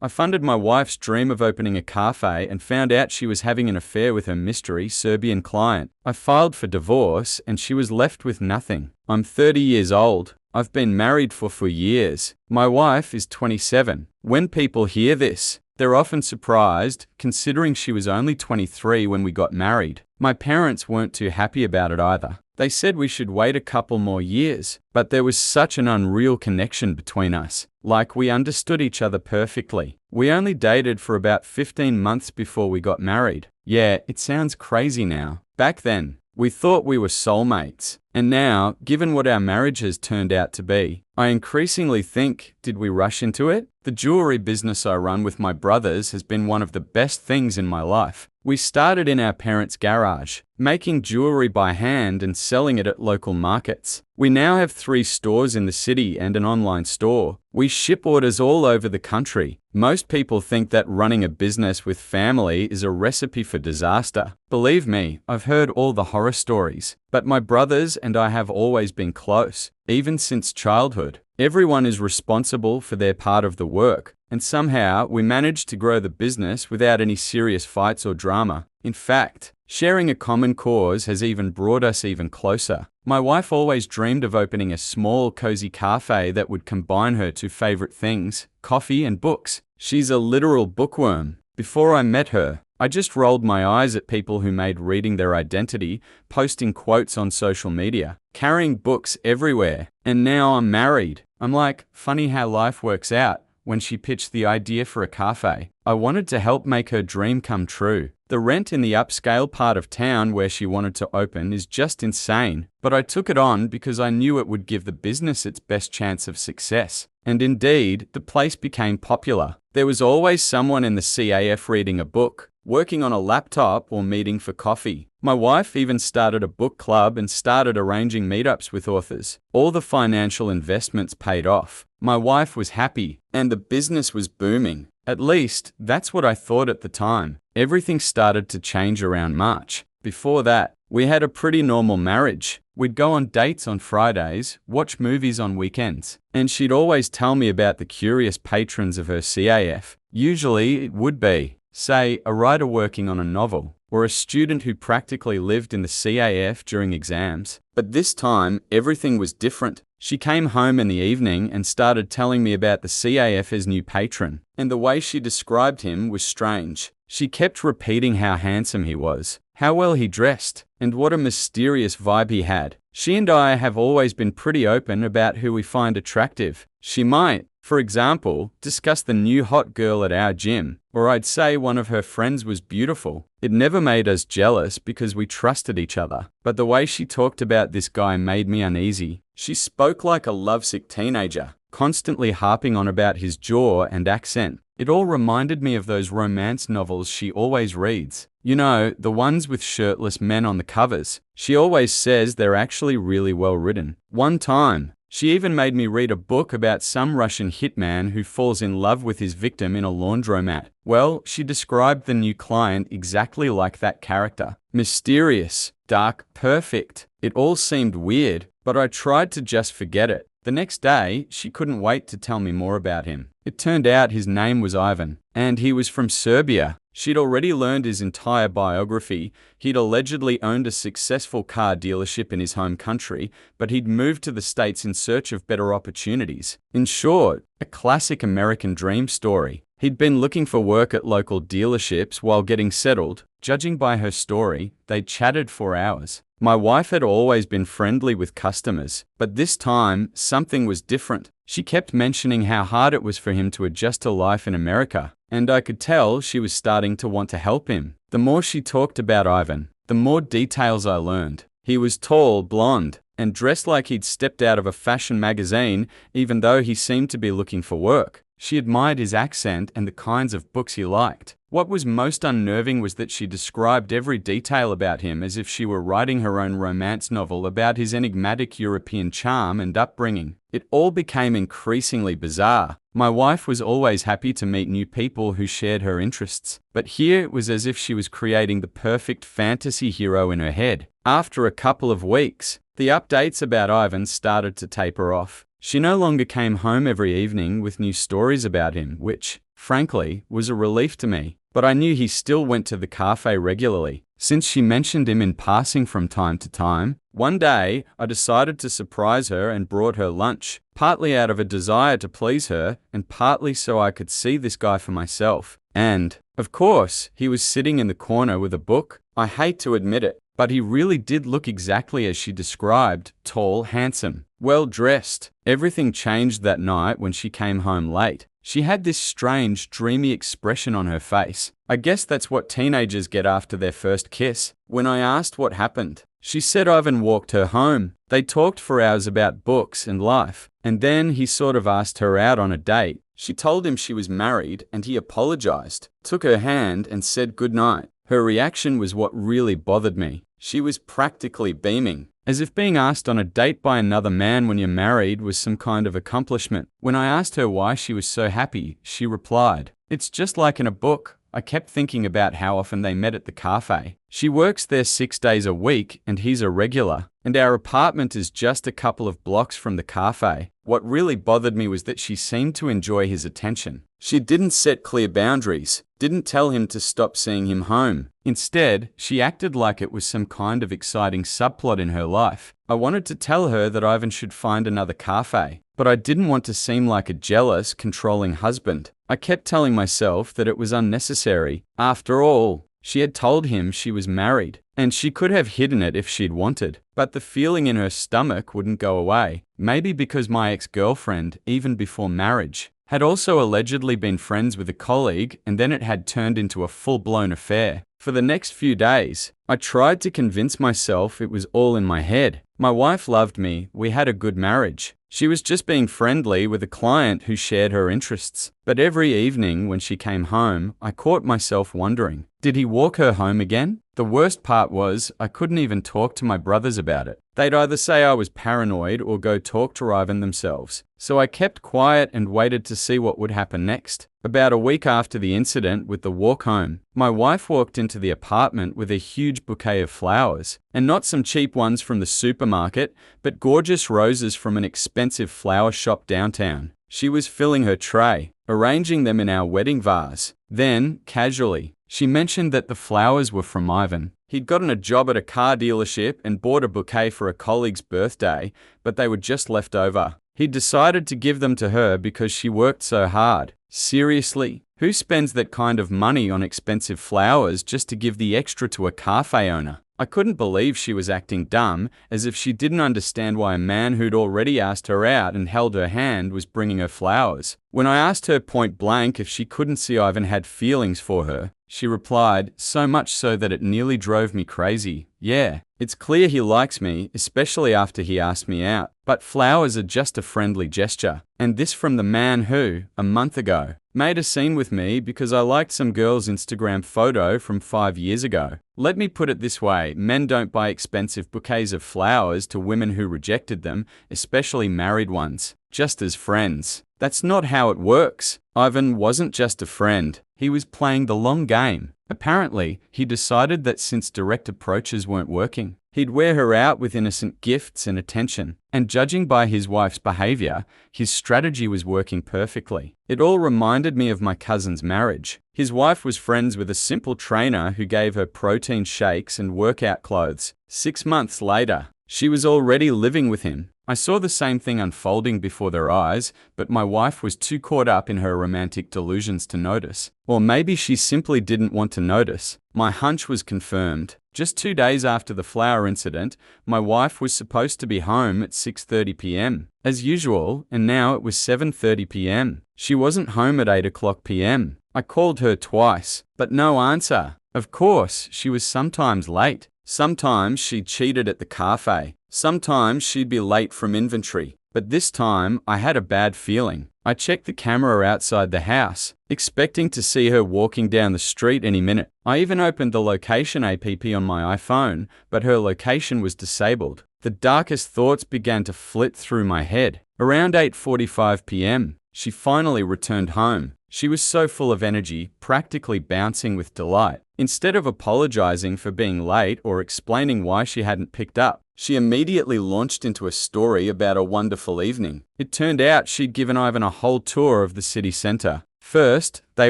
I funded my wife's dream of opening a cafe and found out she was having an affair with her mystery Serbian client. I filed for divorce and she was left with nothing. I'm 30 years old. I've been married for years. My wife is 27. When people hear this, they're often surprised, considering she was only 23 when we got married. My parents weren't too happy about it either. They said we should wait a couple more years, but there was such an unreal connection between us. Like we understood each other perfectly. We only dated for about 15 months before we got married. Yeah, it sounds crazy now. Back then, we thought we were soulmates. And now, given what our marriage has turned out to be, I increasingly think, did we rush into it? The jewelry business I run with my brothers has been one of the best things in my life. We started in our parents' garage, making jewelry by hand and selling it at local markets. We now have 3 stores in the city and an online store. We ship orders all over the country. Most people think that running a business with family is a recipe for disaster. Believe me, I've heard all the horror stories. But my brothers and I have always been close, even since childhood. Everyone is responsible for their part of the work, and somehow we managed to grow the business without any serious fights or drama. In fact, sharing a common cause has even brought us even closer. My wife always dreamed of opening a small, cozy cafe that would combine her 2 favorite things, coffee and books. She's a literal bookworm. Before I met her, I just rolled my eyes at people who made reading their identity, posting quotes on social media, carrying books everywhere. And now I'm married. I'm like, funny how life works out. When she pitched the idea for a cafe, I wanted to help make her dream come true. The rent in the upscale part of town where she wanted to open is just insane, but I took it on because I knew it would give the business its best chance of success. And indeed, the place became popular. There was always someone in the CAF reading a book, working on a laptop, or meeting for coffee. My wife even started a book club and started arranging meetups with authors. All the financial investments paid off. My wife was happy, and the business was booming. At least, that's what I thought at the time. Everything started to change around March. Before that, we had a pretty normal marriage. We'd go on dates on Fridays, watch movies on weekends, and she'd always tell me about the curious patrons of her CAF. Usually, it would be, say, a writer working on a novel, or a student who practically lived in the CAF during exams. But this time, everything was different. She came home in the evening and started telling me about the CAF's new patron, and the way she described him was strange. She kept repeating how handsome he was, how well he dressed, and what a mysterious vibe he had. She and I have always been pretty open about who we find attractive. She might, for example, discuss the new hot girl at our gym, or I'd say one of her friends was beautiful. It never made us jealous because we trusted each other. But the way she talked about this guy made me uneasy. She spoke like a lovesick teenager, constantly harping on about his jaw and accent. It all reminded me of those romance novels she always reads. You know, the ones with shirtless men on the covers. She always says they're actually really well written. One time, she even made me read a book about some Russian hitman who falls in love with his victim in a laundromat. Well, she described the new client exactly like that character. Mysterious, dark, perfect. It all seemed weird, but I tried to just forget it. The next day, she couldn't wait to tell me more about him. It turned out his name was Ivan, and he was from Serbia. She'd already learned his entire biography. He'd allegedly owned a successful car dealership in his home country, but he'd moved to the States in search of better opportunities. In short, a classic American dream story. He'd been looking for work at local dealerships while getting settled. Judging by her story, they chatted for hours. My wife had always been friendly with customers, but this time, something was different. She kept mentioning how hard it was for him to adjust to life in America, and I could tell she was starting to want to help him. The more she talked about Ivan, the more details I learned. He was tall, blonde, and dressed like he'd stepped out of a fashion magazine, even though he seemed to be looking for work. She admired his accent and the kinds of books he liked. What was most unnerving was that she described every detail about him as if she were writing her own romance novel about his enigmatic European charm and upbringing. It all became increasingly bizarre. My wife was always happy to meet new people who shared her interests, but here it was as if she was creating the perfect fantasy hero in her head. After a couple of weeks, the updates about Ivan started to taper off. She no longer came home every evening with new stories about him, which, frankly, was a relief to me. But I knew he still went to the cafe regularly, since she mentioned him in passing from time to time. One day, I decided to surprise her and brought her lunch, partly out of a desire to please her, and partly so I could see this guy for myself. And, of course, he was sitting in the corner with a book. I hate to admit it, but he really did look exactly as she described: tall, handsome, well-dressed. Everything changed that night when she came home late. She had this strange, dreamy expression on her face. I guess that's what teenagers get after their first kiss. When I asked what happened, she said Ivan walked her home. They talked for hours about books and life, and then he sort of asked her out on a date. She told him she was married, and he apologized, took her hand, and said goodnight. Her reaction was what really bothered me. She was practically beaming, as if being asked on a date by another man when you're married was some kind of accomplishment. When I asked her why she was so happy, she replied, "It's just like in a book." I kept thinking about how often they met at the cafe. She works there 6 days a week, and he's a regular, and our apartment is just a couple of blocks from the cafe. What really bothered me was that she seemed to enjoy his attention. She didn't set clear boundaries, didn't tell him to stop seeing him home. Instead, she acted like it was some kind of exciting subplot in her life. I wanted to tell her that Ivan should find another cafe, but I didn't want to seem like a jealous, controlling husband. I kept telling myself that it was unnecessary. After all, she had told him she was married, and she could have hidden it if she'd wanted. But the feeling in her stomach wouldn't go away. Maybe because my ex-girlfriend, even before marriage, had also allegedly been friends with a colleague, and then it had turned into a full-blown affair. For the next few days, I tried to convince myself it was all in my head. My wife loved me, we had a good marriage. She was just being friendly with a client who shared her interests. But every evening when she came home, I caught myself wondering, did he walk her home again? The worst part was, I couldn't even talk to my brothers about it. They'd either say I was paranoid or go talk to Ivan themselves. So I kept quiet and waited to see what would happen next. About a week after the incident with the walk home, my wife walked into the apartment with a huge bouquet of flowers, and not some cheap ones from the supermarket, but gorgeous roses from an expensive flower shop downtown. She was filling her tray, arranging them in our wedding vase. Then, casually, she mentioned that the flowers were from Ivan. He'd gotten a job at a car dealership and bought a bouquet for a colleague's birthday, but they were just left over. He decided to give them to her because she worked so hard. Seriously? Who spends that kind of money on expensive flowers just to give the extra to a cafe owner? I couldn't believe she was acting dumb, as if she didn't understand why a man who'd already asked her out and held her hand was bringing her flowers. When I asked her point blank if she couldn't see Ivan had feelings for her, she replied, so much so that it nearly drove me crazy. Yeah, it's clear he likes me, especially after he asked me out. But flowers are just a friendly gesture. And this from the man who, a month ago, made a scene with me because I liked some girl's Instagram photo from 5 years ago. Let me put it this way, men don't buy expensive bouquets of flowers to women who rejected them, especially married ones, just as friends. That's not how it works. Ivan wasn't just a friend, he was playing the long game. Apparently, he decided that since direct approaches weren't working, he'd wear her out with innocent gifts and attention. And judging by his wife's behavior, his strategy was working perfectly. It all reminded me of my cousin's marriage. His wife was friends with a simple trainer who gave her protein shakes and workout clothes. 6 months later, she was already living with him. I saw the same thing unfolding before their eyes, but my wife was too caught up in her romantic delusions to notice. Or maybe she simply didn't want to notice. My hunch was confirmed. Just 2 days after the flower incident, my wife was supposed to be home at 6:30 p.m. as usual, and now it was 7:30 p.m. She wasn't home at 8 o'clock p.m. I called her twice, but no answer. Of course, she was sometimes late. Sometimes she cheated at the cafe. Sometimes she'd be late from inventory. But this time, I had a bad feeling. I checked the camera outside the house, expecting to see her walking down the street any minute. I even opened the location app on my iPhone, but her location was disabled. The darkest thoughts began to flit through my head. Around 8:45 p.m., she finally returned home. She was so full of energy, practically bouncing with delight. Instead of apologizing for being late or explaining why she hadn't picked up, She immediately launched into a story about a wonderful evening. It turned out she'd given Ivan a whole tour of the city center. First, they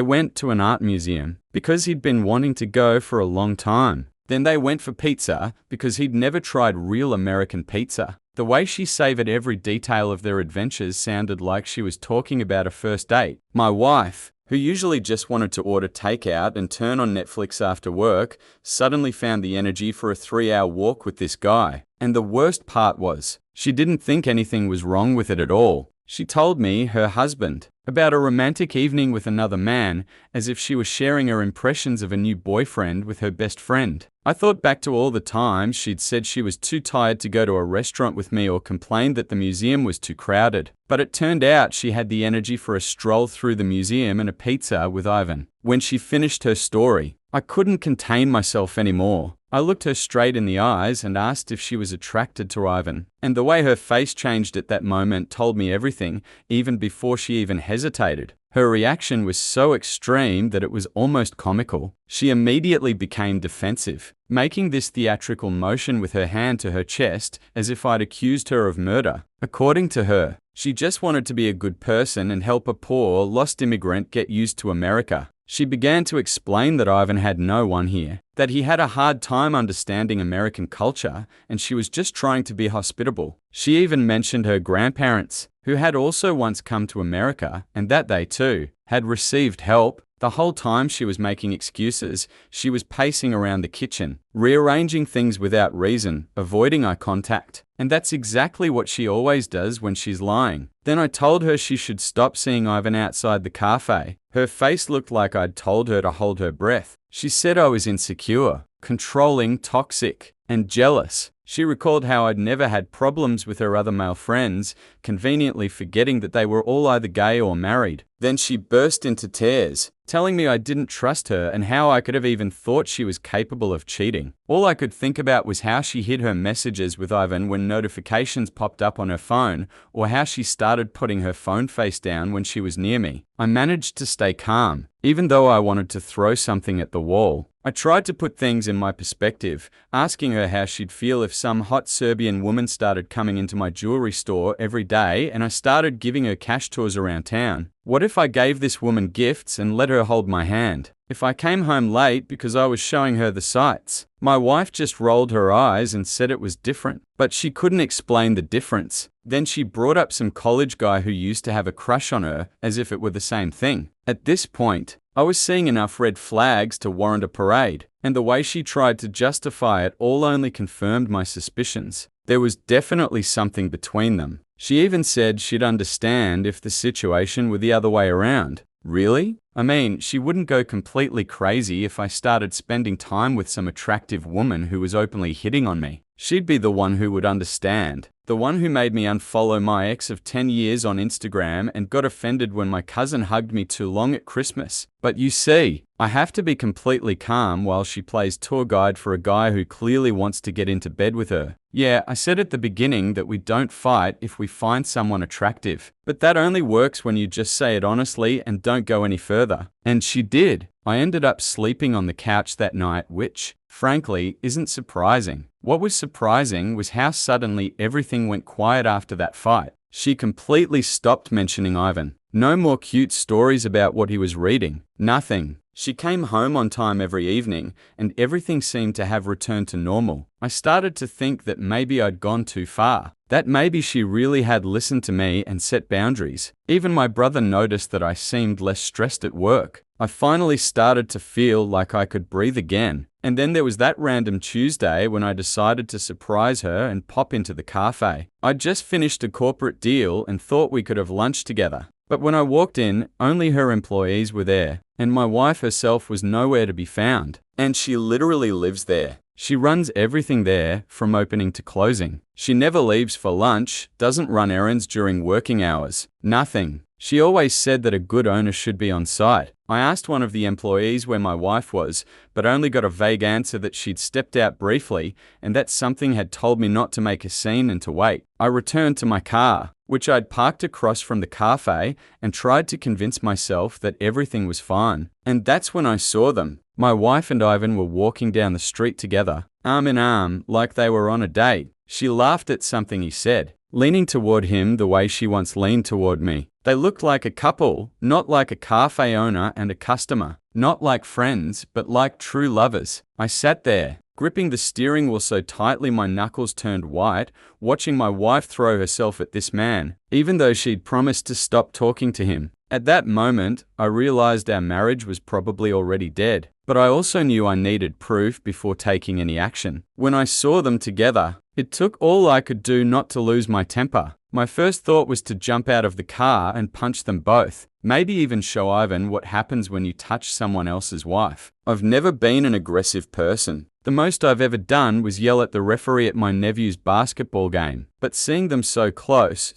went to an art museum because he'd been wanting to go for a long time. Then they went for pizza because he'd never tried real American pizza. The way she savored every detail of their adventures sounded like she was talking about a first date. My wife, who usually just wanted to order takeout and turn on Netflix after work, suddenly found the energy for a 3-hour walk with this guy. And the worst part was, she didn't think anything was wrong with it at all. She told me, her husband, about a romantic evening with another man, as if she was sharing her impressions of a new boyfriend with her best friend. I thought back to all the times she'd said she was too tired to go to a restaurant with me or complained that the museum was too crowded. But it turned out she had the energy for a stroll through the museum and a pizza with Ivan. When she finished her story, I couldn't contain myself anymore. I looked her straight in the eyes and asked if she was attracted to Ivan. And the way her face changed at that moment told me everything, even before she even hesitated. Her reaction was so extreme that it was almost comical. She immediately became defensive, making this theatrical motion with her hand to her chest as if I'd accused her of murder. According to her, she just wanted to be a good person and help a poor, lost immigrant get used to America. She began to explain that Ivan had no one here, that he had a hard time understanding American culture, and she was just trying to be hospitable. She even mentioned her grandparents, who had also once come to America, and that they too had received help. The whole time she was making excuses, she was pacing around the kitchen, rearranging things without reason, avoiding eye contact. And that's exactly what she always does when she's lying. Then I told her she should stop seeing Ivan outside the cafe. Her face looked like I'd told her to hold her breath. She said I was insecure, controlling, toxic, and jealous. She recalled how I'd never had problems with her other male friends, conveniently forgetting that they were all either gay or married. Then she burst into tears, telling me I didn't trust her and how I could have even thought she was capable of cheating. All I could think about was how she hid her messages with Ivan when notifications popped up on her phone, or how she started putting her phone face down when she was near me. I managed to stay calm, even though I wanted to throw something at the wall. I tried to put things in my perspective, asking her how she'd feel if some hot Serbian woman started coming into my jewelry store every day and I started giving her cash tours around town. What if I gave this woman gifts and let her hold my hand? If I came home late because I was showing her the sights? My wife just rolled her eyes and said it was different, but she couldn't explain the difference. Then she brought up some college guy who used to have a crush on her, as if it were the same thing. At this point, I was seeing enough red flags to warrant a parade, and the way she tried to justify it all only confirmed my suspicions. There was definitely something between them. She even said she'd understand if the situation were the other way around. Really? I mean, she wouldn't go completely crazy if I started spending time with some attractive woman who was openly hitting on me. She'd be the one who would understand. The one who made me unfollow my ex of 10 years on Instagram and got offended when my cousin hugged me too long at Christmas. But you see, I have to be completely calm while she plays tour guide for a guy who clearly wants to get into bed with her. Yeah, I said at the beginning that we don't fight if we find someone attractive. But that only works when you just say it honestly and don't go any further. And she did. I ended up sleeping on the couch that night, which, frankly, isn't surprising. What was surprising was how suddenly everything went quiet after that fight. She completely stopped mentioning Ivan. No more cute stories about what he was reading. Nothing. She came home on time every evening, and everything seemed to have returned to normal. I started to think that maybe I'd gone too far. That maybe she really had listened to me and set boundaries. Even my brother noticed that I seemed less stressed at work. I finally started to feel like I could breathe again. And then there was that random Tuesday when I decided to surprise her and pop into the cafe. I'd just finished a corporate deal and thought we could have lunch together. But when I walked in, only her employees were there, and my wife herself was nowhere to be found. And she literally lives there. She runs everything there, from opening to closing. She never leaves for lunch, doesn't run errands during working hours. Nothing. She always said that a good owner should be on site. I asked one of the employees where my wife was, but only got a vague answer that she'd stepped out briefly and that something had told me not to make a scene and to wait. I returned to my car, which I'd parked across from the cafe, and tried to convince myself that everything was fine. And that's when I saw them. My wife and Ivan were walking down the street together, arm in arm, like they were on a date. She laughed at something he said, leaning toward him the way she once leaned toward me. They looked like a couple, not like a cafe owner and a customer, not like friends, but like true lovers. I sat there, gripping the steering wheel so tightly my knuckles turned white, watching my wife throw herself at this man, even though she'd promised to stop talking to him. At that moment, I realized our marriage was probably already dead, but I also knew I needed proof before taking any action. When I saw them together, it took all I could do not to lose my temper. My first thought was to jump out of the car and punch them both, maybe even show Ivan what happens when you touch someone else's wife. I've never been an aggressive person. The most I've ever done was yell at the referee at my nephew's basketball game. But seeing them so close,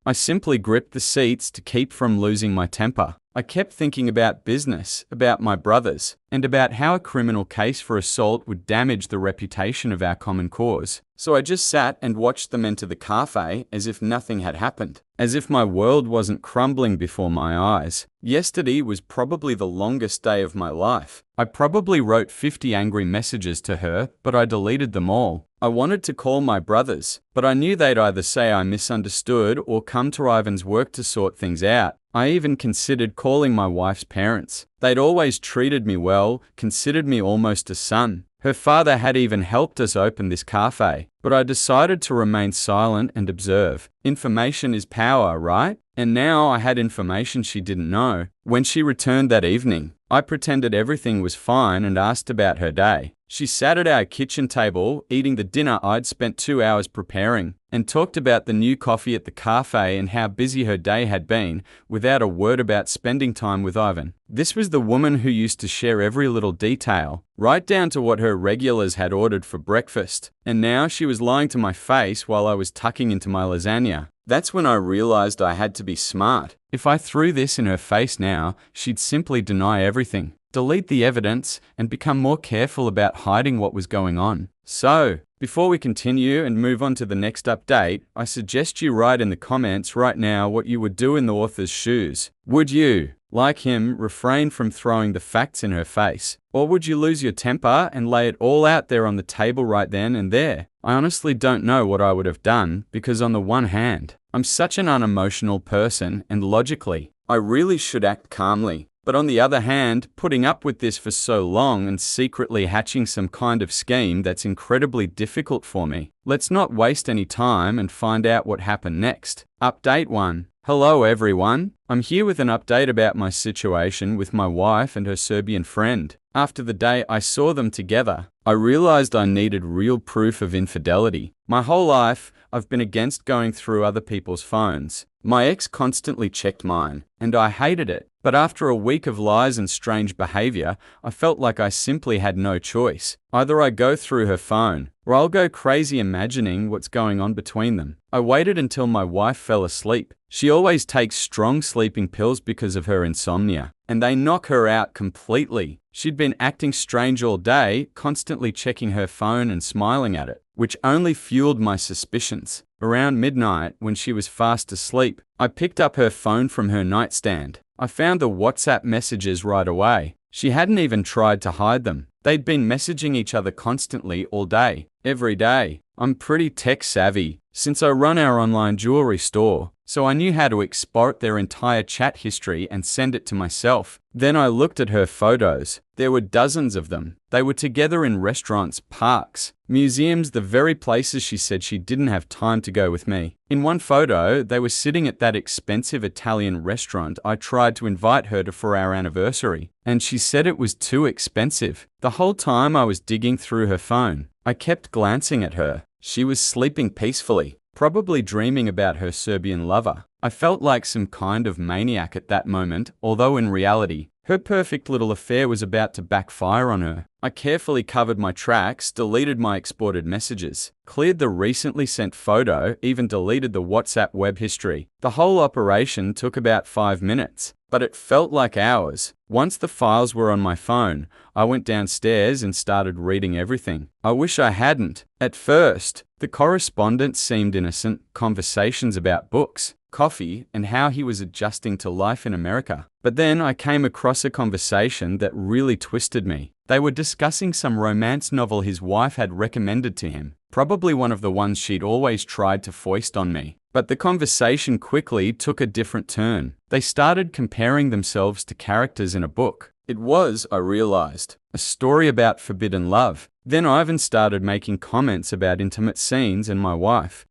I simply gripped the seats to keep from losing my temper. I kept thinking about business, about my brothers, and about how a criminal case for assault would damage the reputation of our common cause. So I just sat and watched them enter the cafe as if nothing had happened, as if my world wasn't crumbling before my eyes. Yesterday was probably the longest day of my life. I probably wrote 50 angry messages to her, but I deleted them all. I wanted to call my brothers, but I knew they'd either say I misunderstood or come to Ivan's work to sort things out. I even considered calling my wife's parents. They'd always treated me well, considered me almost a son. Her father had even helped us open this cafe, but I decided to remain silent and observe. Information is power, right? And now I had information she didn't know. When she returned that evening, I pretended everything was fine and asked about her day. She sat at our kitchen table, eating the dinner I'd spent 2 hours preparing, and talked about the new coffee at the cafe and how busy her day had been, without a word about spending time with Ivan. This was the woman who used to share every little detail, right down to what her regulars had ordered for breakfast. And now she was lying to my face while I was tucking into my lasagna. That's when I realized I had to be smart. If I threw this in her face now, she'd simply deny everything, delete the evidence, and become more careful about hiding what was going on. So, before we continue and move on to the next update, I suggest you write in the comments right now what you would do in the author's shoes. Would you, like him, refrain from throwing the facts in her face? Or would you lose your temper and lay it all out there on the table right then and there? I honestly don't know what I would have done, because on the one hand, I'm such an unemotional person, and logically, I really should act calmly. But on the other hand, putting up with this for so long and secretly hatching some kind of scheme that's incredibly difficult for me. Let's not waste any time and find out what happened next. Update 1. Hello everyone. I'm here with an update about my situation with my wife and her Serbian friend. After the day I saw them together, I realized I needed real proof of infidelity. My whole life, I've been against going through other people's phones. My ex constantly checked mine, and I hated it. But after a week of lies and strange behavior, I felt like I simply had no choice. Either I go through her phone, or I'll go crazy imagining what's going on between them. I waited until my wife fell asleep. She always takes strong sleeping pills because of her insomnia, and they knock her out completely. She'd been acting strange all day, constantly checking her phone and smiling at it, which only fueled my suspicions. Around midnight, when she was fast asleep, I picked up her phone from her nightstand. I found the WhatsApp messages right away. She hadn't even tried to hide them. They'd been messaging each other constantly all day, every day. I'm pretty tech savvy, since I run our online jewelry store, so I knew how to export their entire chat history and send it to myself. Then I looked at her photos. There were dozens of them. They were together in restaurants, parks, museums, the very places she said she didn't have time to go with me. In one photo, they were sitting at that expensive Italian restaurant I tried to invite her to for our anniversary, and she said it was too expensive. The whole time I was digging through her phone, I kept glancing at her. She was sleeping peacefully, probably dreaming about her Serbian lover. I felt like some kind of maniac at that moment, although in reality, her perfect little affair was about to backfire on her. I carefully covered my tracks, deleted my exported messages, cleared the recently sent photo, even deleted the WhatsApp web history. The whole operation took about 5 minutes, but it felt like hours. Once the files were on my phone, I went downstairs and started reading everything. I wish I hadn't. At first, the correspondence seemed innocent, conversations about books, coffee, and how he was adjusting to life in America. But then I came across a conversation that really twisted me. They were discussing some romance novel his wife had recommended to him. probably one of the ones she'd always tried to foist on me. But the conversation quickly took a different turn. They started comparing themselves to characters in a book. It was, I realized, a story about forbidden love. Then Ivan started making comments about intimate scenes and my wife,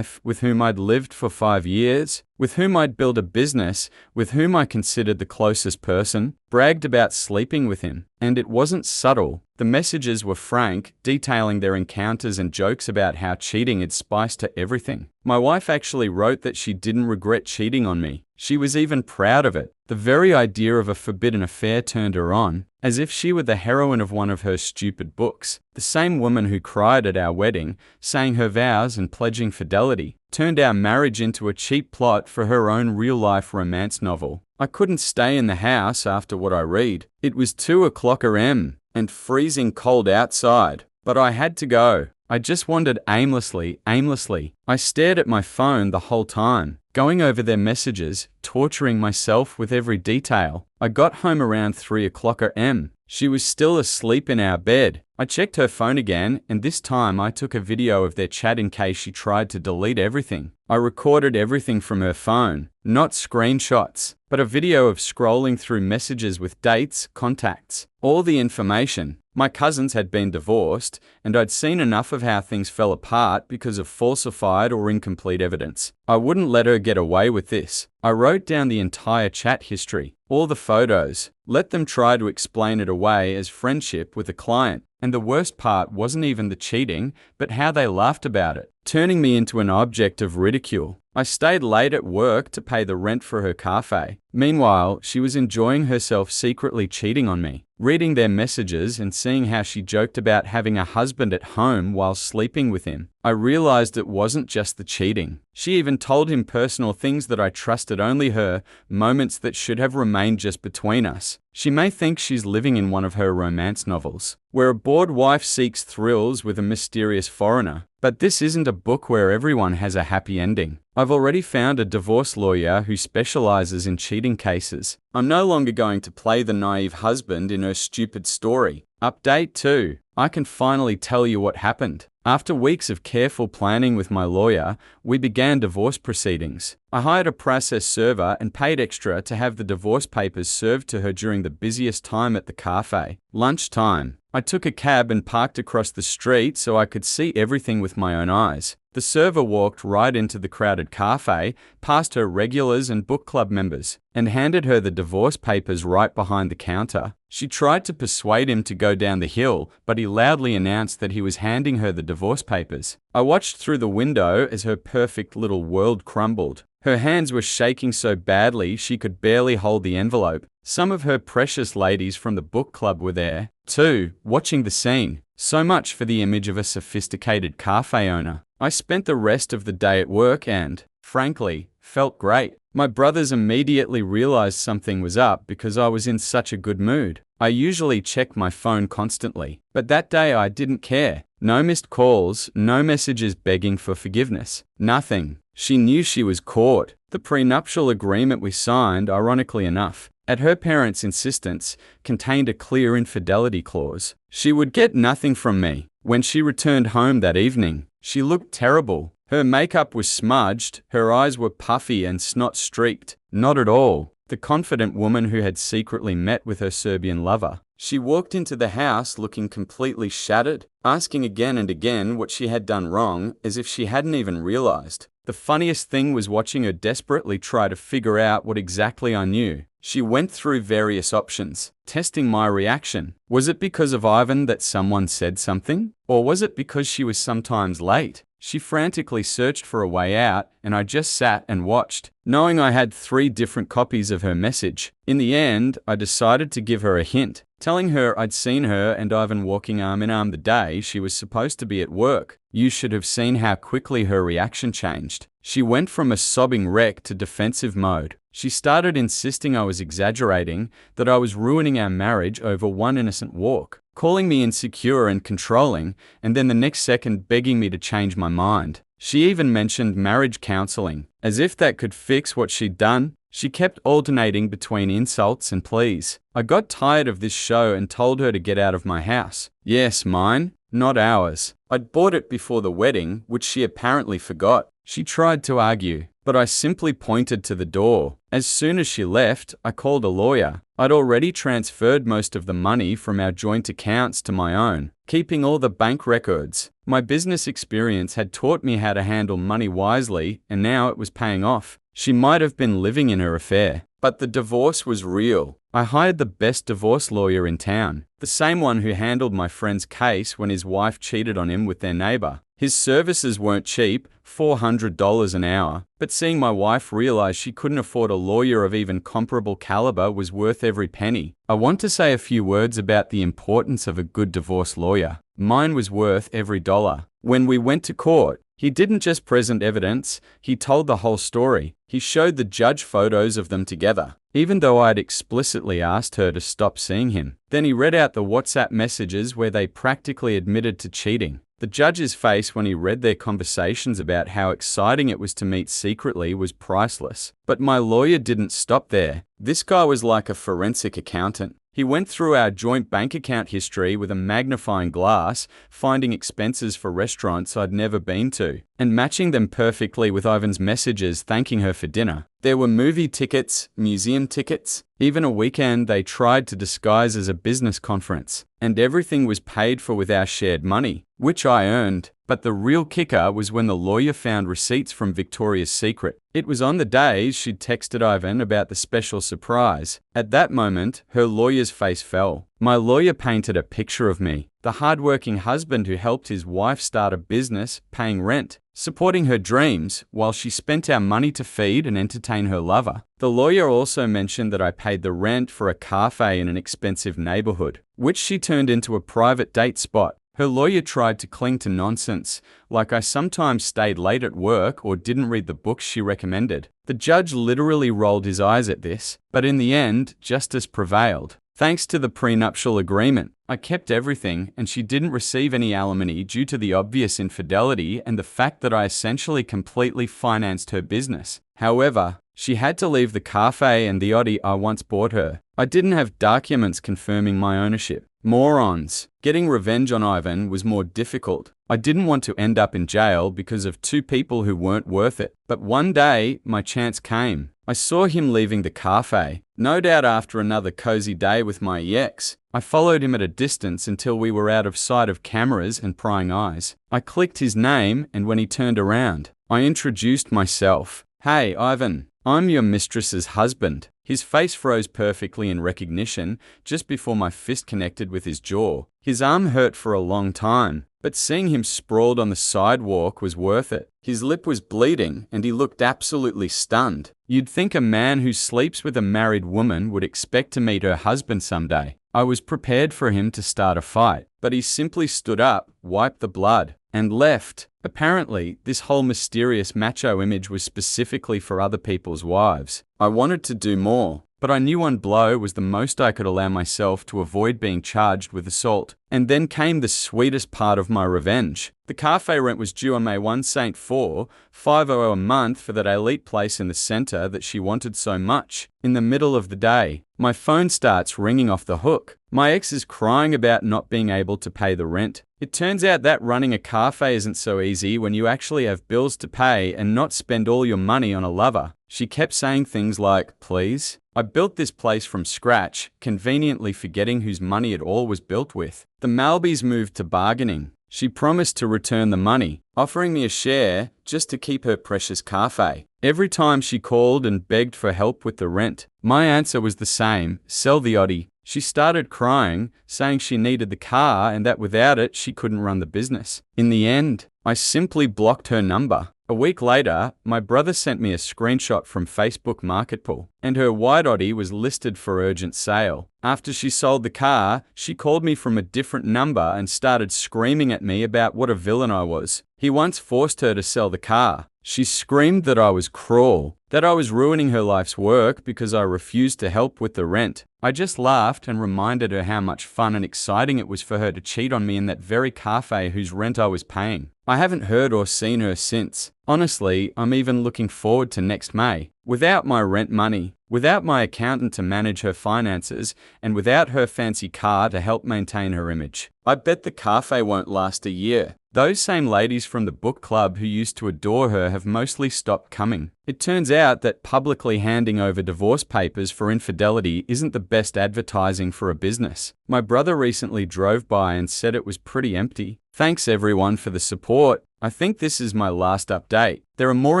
with whom I'd lived for 5 years, with whom I'd built a business, with whom I considered the closest person, bragged about sleeping with him. And it wasn't subtle. The messages were frank, detailing their encounters and jokes about how cheating had spice to everything. My wife actually wrote that she didn't regret cheating on me. She was even proud of it. The very idea of a forbidden affair turned her on, as if she were the heroine of one of her stupid books. The same woman who cried at our wedding, saying her vows and pledging fidelity, turned our marriage into a cheap plot for her own real-life romance novel. I couldn't stay in the house after what I read. It was 2 o'clock a.m. and freezing cold outside, but I had to go. I just wandered aimlessly. I stared at my phone the whole time, going over their messages, torturing myself with every detail. I got home around 3 o'clock a.m. She was still asleep in our bed. I checked her phone again, and this time I took a video of their chat in case she tried to delete everything. I recorded everything from her phone, not screenshots, but a video of scrolling through messages with dates, contacts, all the information. My cousins had been divorced, and I'd seen enough of how things fell apart because of falsified or incomplete evidence. I wouldn't let her get away with this. I wrote down the entire chat history, all the photos, let them try to explain it away as friendship with a client. And the worst part wasn't even the cheating, but how they laughed about it, turning me into an object of ridicule. I stayed late at work to pay the rent for her cafe. Meanwhile, she was enjoying herself secretly cheating on me. Reading their messages and seeing how she joked about having a husband at home while sleeping with him, I realized it wasn't just the cheating. She even told him personal things that I trusted only her, moments that should have remained just between us. She may think she's living in one of her romance novels, where a bored wife seeks thrills with a mysterious foreigner. But this isn't a book where everyone has a happy ending. I've already found a divorce lawyer who specializes in cheating cases. I'm no longer going to play the naive husband in her stupid story. Update 2. I can finally tell you what happened. After weeks of careful planning with my lawyer, we began divorce proceedings. I hired a process server and paid extra to have the divorce papers served to her during the busiest time at the cafe, lunchtime. I took a cab and parked across the street so I could see everything with my own eyes. The server walked right into the crowded cafe, past her regulars and book club members, and handed her the divorce papers right behind the counter. She tried to persuade him to go down the hill, but he loudly announced that he was handing her the divorce papers. I watched through the window as her perfect little world crumbled. Her hands were shaking so badly she could barely hold the envelope. Some of her precious ladies from the book club were there, too, watching the scene. So much for the image of a sophisticated cafe owner. I spent the rest of the day at work and, frankly, felt great. My brothers immediately realized something was up because I was in such a good mood. I usually check my phone constantly, but that day I didn't care. No missed calls, no messages begging for forgiveness. Nothing. She knew she was caught. The prenuptial agreement we signed, ironically enough, at her parents' insistence, contained a clear infidelity clause. She would get nothing from me. When she returned home that evening, she looked terrible. Her makeup was smudged, her eyes were puffy and snot-streaked. Not at all the confident woman who had secretly met with her Serbian lover. She walked into the house looking completely shattered, asking again and again what she had done wrong, as if she hadn't even realized. The funniest thing was watching her desperately try to figure out what exactly I knew. She went through various options, testing my reaction. Was it because of Ivan that someone said something? Or was it because she was sometimes late? She frantically searched for a way out, and I just sat and watched, knowing I had 3 different copies of her message. In the end, I decided to give her a hint, telling her I'd seen her and Ivan walking arm in arm the day she was supposed to be at work. You should have seen how quickly her reaction changed. She went from a sobbing wreck to defensive mode. She started insisting I was exaggerating, that I was ruining our marriage over one innocent walk, calling me insecure and controlling, and then the next second begging me to change my mind. She even mentioned marriage counseling, as if that could fix what she'd done. She kept alternating between insults and pleas. I got tired of this show and told her to get out of my house. Yes, mine. not ours. I'd bought it before the wedding, which she apparently forgot. She tried to argue, but I simply pointed to the door. As soon as she left, I called a lawyer. I'd already transferred most of the money from our joint accounts to my own, keeping all the bank records. My business experience had taught me how to handle money wisely, and now it was paying off. She might have been living in her affair, but the divorce was real. I hired the best divorce lawyer in town, the same one who handled my friend's case when his wife cheated on him with their neighbor. His services weren't cheap, $400 an hour, but seeing my wife realize she couldn't afford a lawyer of even comparable caliber was worth every penny. I want to say a few words about the importance of a good divorce lawyer. Mine was worth every dollar. When we went to court, he didn't just present evidence, he told the whole story. He showed the judge photos of them together, even though I'd explicitly asked her to stop seeing him. Then he read out the WhatsApp messages where they practically admitted to cheating. The judge's face when he read their conversations about how exciting it was to meet secretly was priceless. But my lawyer didn't stop there. This guy was like a forensic accountant. He went through our joint bank account history with a magnifying glass, finding expenses for restaurants I'd never been to, and matching them perfectly with Ivan's messages thanking her for dinner. There were movie tickets, museum tickets, even a weekend they tried to disguise as a business conference, and everything was paid for with our shared money, which I earned. But the real kicker was when the lawyer found receipts from Victoria's Secret. It was on the day she'd texted Ivan about the special surprise. At that moment, her lawyer's face fell. My lawyer painted a picture of me, the hardworking husband who helped his wife start a business, paying rent, supporting her dreams, while she spent our money to feed and entertain her lover. The lawyer also mentioned that I paid the rent for a cafe in an expensive neighborhood, which she turned into a private date spot. Her lawyer tried to cling to nonsense, like I sometimes stayed late at work or didn't read the books she recommended. The judge literally rolled his eyes at this, but in the end, justice prevailed. Thanks to the prenuptial agreement, I kept everything and she didn't receive any alimony due to the obvious infidelity and the fact that I essentially completely financed her business. However, she had to leave the cafe and the Audi I once bought her. I didn't have documents confirming my ownership. Morons. Getting revenge on Ivan was more difficult. I didn't want to end up in jail because of two people who weren't worth it. But one day, my chance came. I saw him leaving the cafe, no doubt after another cozy day with my ex. I followed him at a distance until we were out of sight of cameras and prying eyes. I clicked his name, and when he turned around, I introduced myself. "Hey, Ivan, I'm your mistress's husband." His face froze perfectly in recognition just before my fist connected with his jaw. His arm hurt for a long time, but seeing him sprawled on the sidewalk was worth it. His lip was bleeding and he looked absolutely stunned. You'd think a man who sleeps with a married woman would expect to meet her husband someday. I was prepared for him to start a fight, but he simply stood up, wiped the blood, and left. Apparently, this whole mysterious macho image was specifically for other people's wives. I wanted to do more, but I knew one blow was the most I could allow myself to avoid being charged with assault. And then came the sweetest part of my revenge. The cafe rent was due on May 1 St. 4, $500 a month for that elite place in the center that she wanted so much. In the middle of the day, my phone starts ringing off the hook. My ex is crying about not being able to pay the rent. It turns out that running a cafe isn't so easy when you actually have bills to pay and not spend all your money on a lover. She kept saying things like, "Please." I built this place from scratch, conveniently forgetting whose money it all was built with. The Malbys moved to bargaining. She promised to return the money, offering me a share just to keep her precious cafe. Every time she called and begged for help with the rent, my answer was the same: sell the Audi. She started crying, saying she needed the car and that without it she couldn't run the business. In the end, I simply blocked her number. A week later, my brother sent me a screenshot from Facebook Marketplace, and her white Audi was listed for urgent sale. After she sold the car, she called me from a different number and started screaming at me about what a villain I was. He once forced her to sell the car. She screamed that I was cruel, that I was ruining her life's work because I refused to help with the rent. I just laughed and reminded her how much fun and exciting it was for her to cheat on me in that very cafe whose rent I was paying. I haven't heard or seen her since. Honestly, I'm even looking forward to next May. Without my rent money, without my accountant to manage her finances, and without her fancy car to help maintain her image, I bet the cafe won't last a year. Those same ladies from the book club who used to adore her have mostly stopped coming. It turns out that publicly handing over divorce papers for infidelity isn't the best advertising for a business. My brother recently drove by and said it was pretty empty. Thanks everyone for the support. I think this is my last update. There are more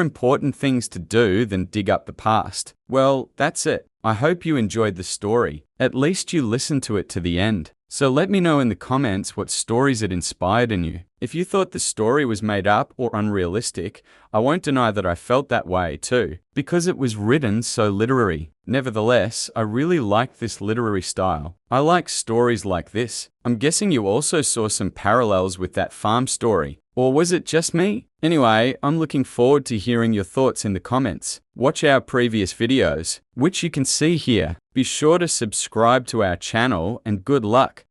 important things to do than dig up the past. Well, that's it. I hope you enjoyed the story. At least you listened to it to the end. So let me know in the comments what stories it inspired in you. If you thought the story was made up or unrealistic, I won't deny that I felt that way too, because it was written so literary. Nevertheless, I really liked this literary style. I like stories like this. I'm guessing you also saw some parallels with that farm story. Or was it just me? Anyway, I'm looking forward to hearing your thoughts in the comments. Watch our previous videos, which you can see here. Be sure to subscribe to our channel and good luck.